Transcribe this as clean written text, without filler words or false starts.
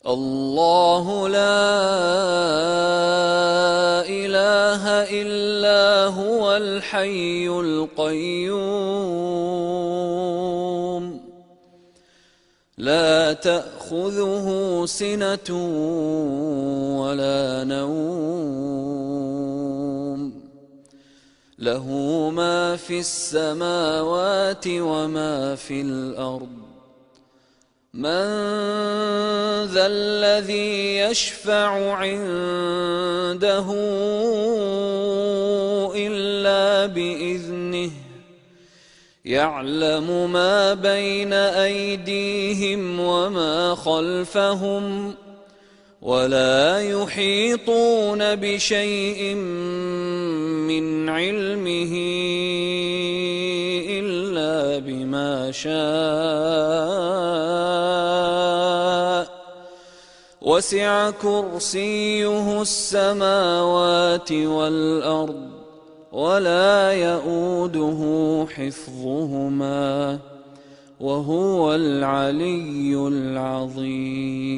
الله لا إله إلا هو الحي القيوم لا تأخذه سنة ولا نوم له ما في السماوات وما في الأرض من ذا الذي يشفع عنده إلا بإذنه يعلم ما بين أيديهم وما خلفهم ولا يحيطون بشيء من علمه إلا بما شاء وسع كرسيه السماوات والأرض ولا يؤوده حفظهما وهو العلي العظيم.